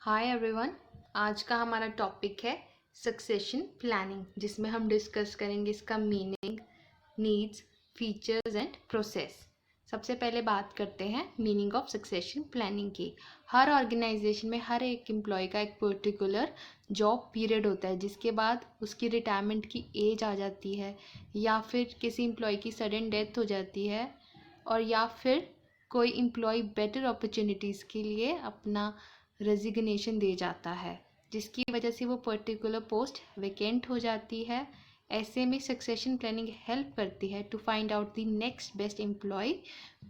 Hi everyone. आज का हमारा टॉपिक है सक्सेशन प्लानिंग, जिसमें हम डिस्कस करेंगे इसका meaning, needs, features and process. सबसे पहले बात करते हैं मीनिंग ऑफ सक्सेशन प्लानिंग की। हर ऑर्गेनाइजेशन में हर एक एम्प्लॉय का एक पर्टिकुलर जॉब पीरियड होता है, जिसके बाद उसकी रिटायरमेंट की एज आ जाती है, या फिर किसी एम्प्लॉय की सडन डेथ हो जाती है, और या फिर कोई एम्प्लॉय बेटर अपॉर्चुनिटीज़ के लिए अपना रेजिग्नेशन दे जाता है, जिसकी वजह से वो पर्टिकुलर पोस्ट वैकेंट हो जाती है। ऐसे में सक्सेशन प्लानिंग हेल्प करती है to find out the next best employ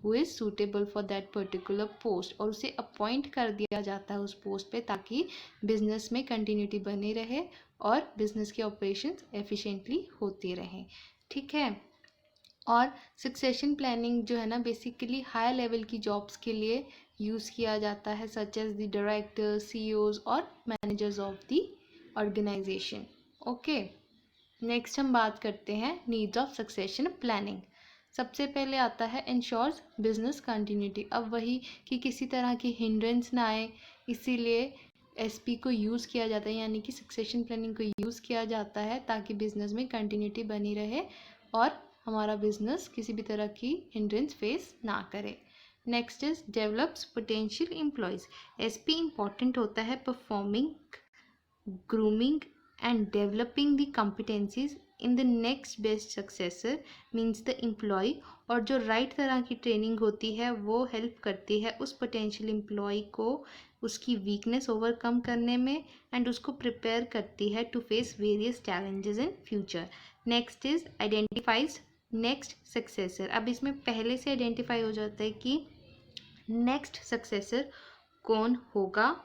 who is suitable for that particular post, और उसे अपॉइंट कर दिया जाता है उस पोस्ट पे, ताकि बिजनेस में कंटिन्यूटी बनी रहे और बिजनेस के ऑपरेशंस एफिशिएंटली होते रहें। ठीक है। और सक्सेशन प्लानिंग जो है ना, बेसिकली हाई लेवल की जॉब्स के लिए यूज़ किया जाता है, such as the director, CEOs और managers of the organisation. Okay, next हम बात करते हैं नीड्स ऑफ सक्सेशन प्लानिंग। सबसे पहले आता है इंश्योर्स बिजनेस कंटिन्यूटी। अब वही कि किसी तरह की हिंड्रेंस ना आए, इसीलिए एसपी को यूज़ किया जाता है, यानी कि सक्सेशन प्लानिंग को यूज़ किया जाता है ताकि बिजनेस में कंटिन्यूटी बनी रहे और हमारा बिजनेस किसी भी तरह की हिंड्रेंस फेस ना करे। Next is develops potential employees. SP important होता है performing, grooming and developing the competencies in the next best successor means the employee। और जो राइट तरह की ट्रेनिंग होती है वो हेल्प करती है उस पोटेंशियल एम्प्लॉय को उसकी वीकनेस ओवरकम करने में, एंड उसको प्रिपेयर करती है to face various challenges in future. Next is identifies next successor. अब इसमें पहले से आइडेंटिफाई हो जाता है कि नेक्स्ट सक्सेसर कौन होगा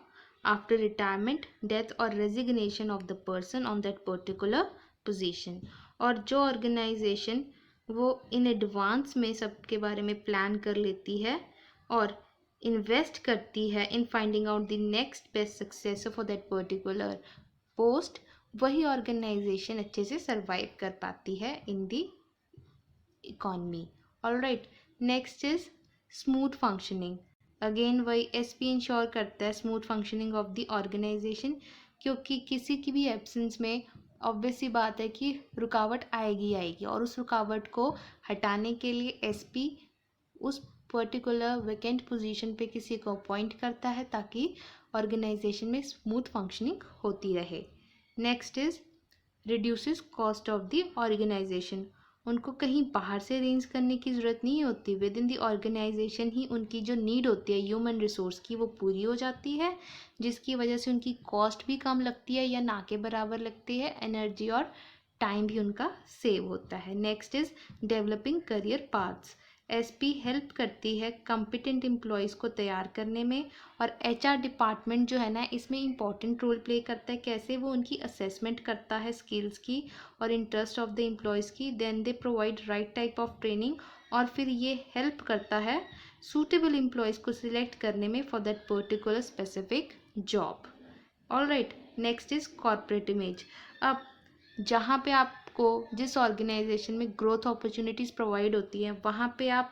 after retirement, death or resignation of the person on that particular position। और जो ऑर्गेनाइजेशन वो इन एडवांस में सबके बारे में प्लान कर लेती है और इन्वेस्ट करती है in finding out the next best successor for that particular post, वही ऑर्गेनाइजेशन अच्छे से सर्वाइव कर पाती है in the economy. Alright, next is smooth functioning. Again वही एसपी इंश्योर करता है smooth functioning of the organisation, क्योंकि किसी की भी एब्सेंस में ऑब्वियस सी बात है कि रुकावट आएगी, और उस रुकावट को हटाने के लिए एसपी उस पर्टिकुलर वैकेंट पोजीशन पे किसी को अपॉइंट करता है ताकि ऑर्गेनाइजेशन में स्मूथ फंक्शनिंग होती रहे। Next is reduces cost of the organisation. उनको कहीं बाहर से अरेंज करने की ज़रूरत नहीं होती, विद इन द ऑर्गेनाइजेशन ही उनकी जो नीड होती है ह्यूमन रिसोर्स की वो पूरी हो जाती है, जिसकी वजह से उनकी कॉस्ट भी कम लगती है या ना के बराबर लगती है, एनर्जी और टाइम भी उनका सेव होता है। Next is developing career paths. SP help करती है कॉम्पिटेंट एम्प्लॉयज़ को तैयार करने में, और एचआर डिपार्टमेंट जो है ना इसमें इंपॉर्टेंट रोल प्ले करता है। कैसे? वो उनकी असेसमेंट करता है स्किल्स की और इंटरेस्ट ऑफ द एम्प्लॉयज़ की, then they provide right type of training, और फिर ये हेल्प करता है सूटेबल एम्प्लॉयज़ को सिलेक्ट करने में for that particular specific job. Alright, next is corporate image. अब जहाँ पे आपको जिस ऑर्गेनाइजेशन में ग्रोथ अपॉर्चुनिटीज़ प्रोवाइड होती हैं, वहाँ पे आप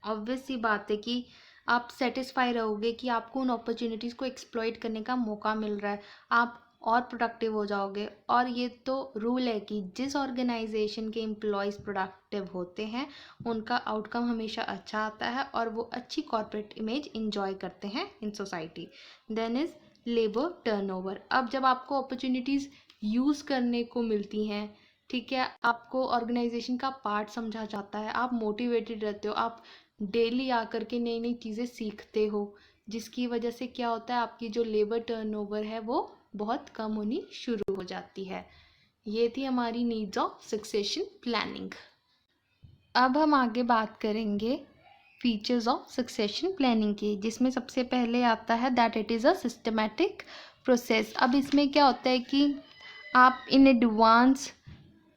ऑब्वियस सी बात है कि आप सेटिस्फाई रहोगे कि आपको उन अपॉर्चुनिटीज़ को एक्सप्लॉइट करने का मौका मिल रहा है, आप और प्रोडक्टिव हो जाओगे। और ये तो रूल है कि जिस ऑर्गेनाइजेशन के एम्प्लॉयज़ प्रोडक्टिव होते हैं उनका आउटकम हमेशा अच्छा आता है और वो अच्छी कॉर्पोरेट इमेज इंजॉय करते हैं in society. Then is labour turnover. अब जब आपको अपॉर्चुनिटीज़ यूज़ करने को मिलती हैं, ठीक है, आपको ऑर्गेनाइजेशन का पार्ट समझा जाता है, आप मोटिवेटेड रहते हो, आप डेली आकर के नई नई चीज़ें सीखते हो, जिसकी वजह से क्या होता है, आपकी जो लेबर टर्नओवर है वो बहुत कम होनी शुरू हो जाती है। ये थी हमारी नीड्स ऑफ सक्सेशन प्लानिंग। अब हम आगे बात करेंगे फीचर्स ऑफ सक्सेशन प्लानिंग की, जिसमें सबसे पहले आता है that it is a systematic process. अब इसमें क्या होता है कि आप इन एडवांस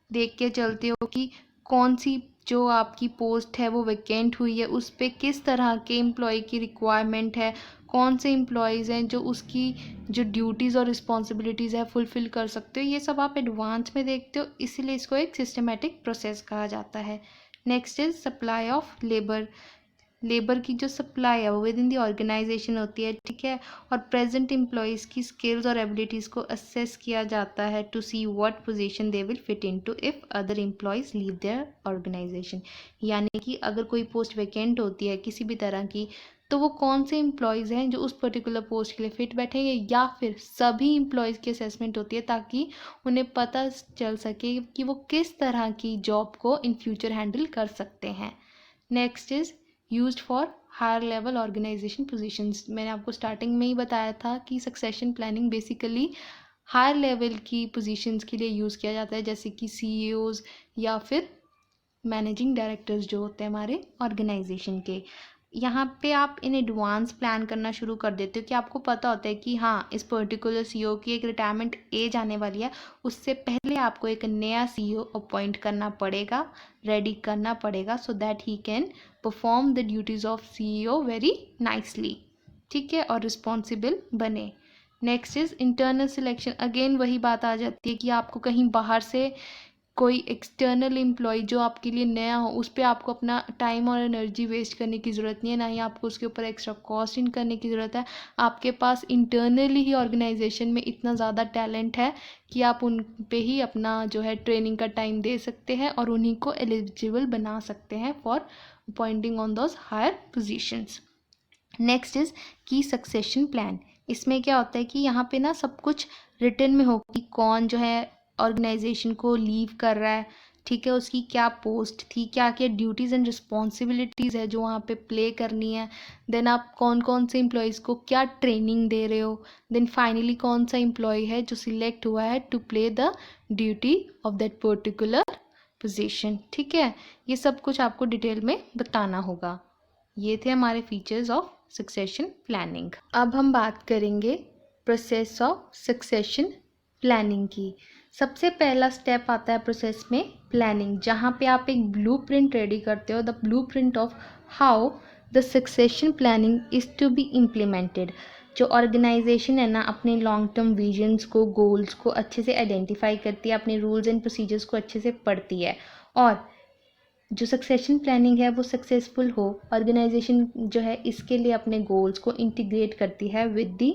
देख के चलते हो कि कौन सी जो आपकी पोस्ट है वो वैकेंट हुई है, उस पर किस तरह के एम्प्लॉय की रिक्वायरमेंट है, कौन से एम्प्लॉयज़ हैं जो उसकी जो ड्यूटीज़ और रिस्पॉन्सिबिलिटीज़ है फुलफ़िल कर सकते हो। ये सब आप एडवांस में देखते हो, इसीलिए इसको एक सिस्टमेटिक प्रोसेस कहा जाता है। Next is supply of labour. Labour की जो सप्लाई है वो विद इन दी ऑर्गेनाइजेशन होती है, ठीक है। और प्रेजेंट एम्प्लॉयज़ की स्किल्स और एबिलिटीज़ को असेस किया जाता है to see what position they will fit into if other employees leave their organisation. यानी कि अगर कोई पोस्ट वैकेंट होती है किसी भी तरह की, तो वो कौन से एम्प्लॉयज़ हैं जो उस पर्टिकुलर पोस्ट के लिए फ़िट बैठेंगे, या फिर सभी एम्प्लॉयज़ की असेसमेंट होती है ताकि उन्हें पता चल सके कि वो किस तरह की जॉब को इन फ्यूचर हैंडल कर सकते हैं। Next is used for higher level organisation positions. मैंने आपको स्टार्टिंग में ही बताया था कि succession planning basically higher level की पोजीशंस के लिए यूज़ किया जाता है, जैसे कि CEOs या फिर मैनेजिंग डायरेक्टर्स जो होते हैं हमारे ऑर्गेनाइजेशन के। यहाँ पे आप इन एडवांस प्लान करना शुरू कर देते हो कि आपको पता होता है कि हाँ, इस पर्टिकुलर CEO की एक रिटायरमेंट एज आने वाली है, उससे पहले आपको एक नया CEO अपॉइंट करना पड़ेगा, रेडी करना पड़ेगा, so that he can perform the duties of CEO very nicely, ठीक है, और रिस्पॉन्सिबल बने। Next is internal selection. Again वही बात आ जाती है कि आपको कहीं बाहर से कोई एक्सटर्नल एम्प्लॉय जो आपके लिए नया हो, उस पर आपको अपना टाइम और एनर्जी वेस्ट करने की ज़रूरत नहीं है, ना ही आपको उसके ऊपर एक्स्ट्रा कॉस्ट इन करने की ज़रूरत है। आपके पास इंटरनली ही ऑर्गेनाइजेशन में इतना ज़्यादा टैलेंट है कि आप उन पे ही अपना जो है ट्रेनिंग का टाइम दे सकते हैं और उन्हीं को एलिजिबल बना सकते हैं for appointing on those higher positions. Next is key succession plan. इसमें क्या होता है कि यहाँ पे ना सब कुछ रिटन में हो कि कौन जो है ऑर्गेनाइजेशन को लीव कर रहा है, ठीक है, उसकी क्या पोस्ट थी, क्या क्या ड्यूटीज़ एंड रिस्पॉन्सिबिलिटीज़ है जो वहाँ पे प्ले करनी है, देन आप कौन कौन से एम्प्लॉयज़ को क्या ट्रेनिंग दे रहे हो, देन फाइनली कौन सा एम्प्लॉय है जो सिलेक्ट हुआ है to play the duty of that particular position, ठीक है। ये सब कुछ आपको डिटेल में बताना होगा। ये थे हमारे फीचर्स ऑफ सक्सेशन प्लानिंग। अब हम बात करेंगे प्रोसेस ऑफ सक्सेशन प्लानिंग की। सबसे पहला स्टेप आता है प्रोसेस में प्लानिंग, जहाँ पे आप एक ब्लूप्रिंट रेडी करते हो, the blueprint of how the succession planning is to be implemented. जो ऑर्गेनाइजेशन है ना, अपने लॉन्ग टर्म विजन्स को, गोल्स को अच्छे से आइडेंटिफाई करती है, अपने रूल्स एंड प्रोसीजर्स को अच्छे से पढ़ती है, और जो सक्सेशन प्लानिंग है वो सक्सेसफुल हो, ऑर्गेनाइजेशन जो है इसके लिए अपने गोल्स को इंटीग्रेट करती है with the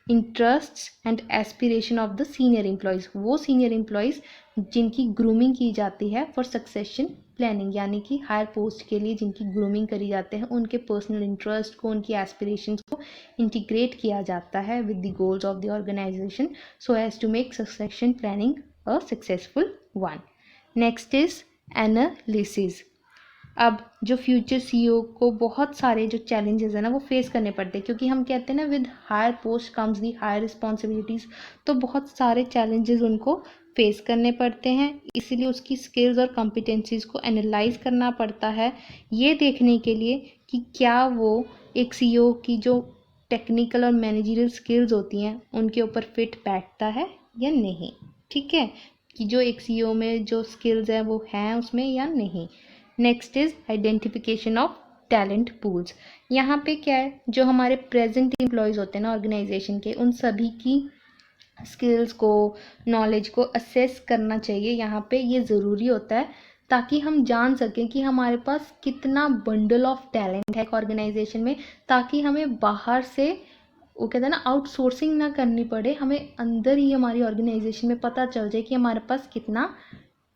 interests and aspiration of the senior employees. वो सीनियर एम्प्लॉयज़ जिनकी ग्रूमिंग की जाती है फॉर सक्सेशन प्लानिंग, यानी कि हायर पोस्ट के लिए जिनकी ग्रूमिंग करी जाते हैं, उनके पर्सनल इंटरेस्ट को, उनकी एस्पिरेशंस को इंटीग्रेट किया जाता है with the goals of the organisation so as to make succession planning a successful one. Next is analysis. अब जो फ्यूचर CEO को बहुत सारे जो चैलेंजेस है ना वो फेस करने पड़ते हैं, क्योंकि हम कहते हैं ना with higher post comes the higher responsibilities, तो बहुत सारे चैलेंजेस उनको फेस करने पड़ते हैं। इसीलिए उसकी स्किल्स और कॉम्पिटेंसीज़ को एनालाइज करना पड़ता है, ये देखने के लिए कि क्या वो एक CEO की जो टेक्निकल और मैनेजरियल स्किल्स होती हैं उनके ऊपर फिट बैठता है या नहीं, ठीक है, कि जो एक CEO में जो स्किल्स हैं वो हैं उसमें या नहीं। Next is identification of talent pools. यहाँ पे क्या है, जो हमारे प्रेजेंट एम्प्लॉयज़ होते हैं ना ऑर्गेनाइजेशन के, उन सभी की स्किल्स को, नॉलेज को असेस करना चाहिए। यहाँ पे ये ज़रूरी होता है ताकि हम जान सकें कि हमारे पास कितना बंडल ऑफ टैलेंट है ऑर्गेनाइजेशन में, ताकि हमें बाहर से वो कहते हैं ना आउटसोर्सिंग ना करनी पड़े, हमें अंदर ही हमारी ऑर्गेनाइजेशन में पता चल जाए कि हमारे पास कितना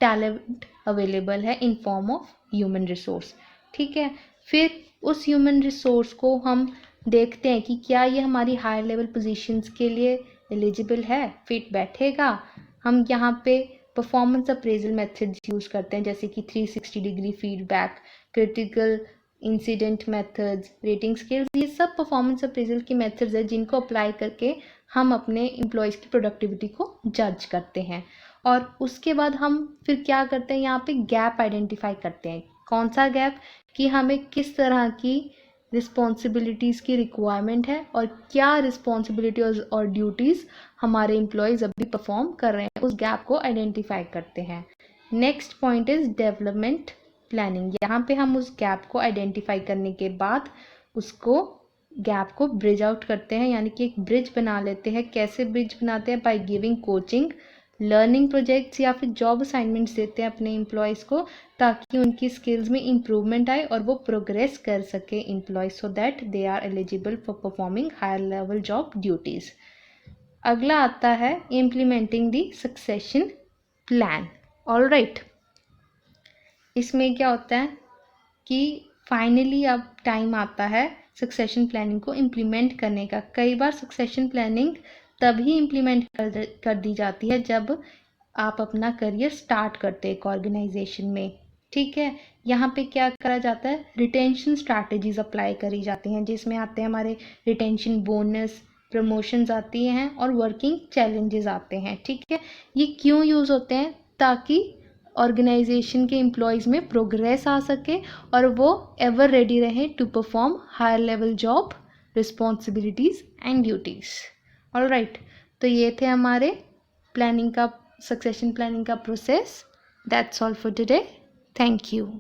टैलेंट अवेलेबल है in form of human resource, ठीक है। फिर उस ह्यूमन रिसोर्स को हम देखते हैं कि क्या ये हमारी हायर लेवल पोजीशंस के लिए एलिजिबल है, फिट बैठेगा। हम यहाँ पे परफॉर्मेंस अप्रेजल मेथड्स यूज़ करते हैं, जैसे कि 360 degree feedback, critical incident methods, rating scales, ये सब परफॉर्मेंस अप्रेजल के मेथड्स हैं जिनको अप्लाई करके हम अपने एम्प्लॉयज़ की प्रोडक्टिविटी को जज करते हैं। और उसके बाद हम फिर क्या करते हैं, यहाँ पे गैप आइडेंटिफाई करते हैं। कौन सा गैप, कि हमें किस तरह की रिस्पॉन्सिबिलिटीज़ की रिक्वायरमेंट है और क्या रिस्पॉन्सिबिलिटी और ड्यूटीज़ हमारे एम्प्लॉयज़ अभी परफॉर्म कर रहे हैं, उस गैप को आइडेंटिफाई करते हैं। Next point is development planning. यहाँ पे हम उस गैप को आइडेंटिफाई करने के बाद उसको गैप को ब्रिज आउट करते हैं, यानी कि एक ब्रिज बना लेते हैं। कैसे ब्रिज बनाते हैं, by giving coaching, learning projects या फिर जॉब असाइनमेंट्स देते हैं अपने एम्प्लॉयज़ को, ताकि उनकी स्किल्स में इम्प्रूवमेंट आए और वो प्रोग्रेस कर सके employees, so that they are eligible for performing higher level job duties. अगला आता है implementing the succession plan. Alright, इसमें क्या होता है कि फाइनली अब टाइम आता है सक्सेशन प्लानिंग को इम्प्लीमेंट करने का। कई बार सक्सेशन प्लानिंग तभी इम्प्लीमेंट कर दी जाती है जब आप अपना करियर स्टार्ट करते हैं एक ऑर्गेनाइजेशन में, ठीक है। यहाँ पे क्या करा जाता है, रिटेंशन स्ट्रैटेजीज अप्लाई करी जाती हैं, जिसमें आते हैं हमारे रिटेंशन बोनस, प्रमोशंस आती हैं और वर्किंग चैलेंजेस आते हैं, ठीक है। ये क्यों यूज़ होते हैं, ताकि ऑर्गेनाइजेशन के एम्प्लॉयज़ में प्रोग्रेस आ सके और वो एवर रेडी रहे to perform higher level job responsibilities and duties. Alright, तो ये थे हमारे प्लानिंग का, सक्सेशन प्लानिंग का process. That's all for today. Thank you.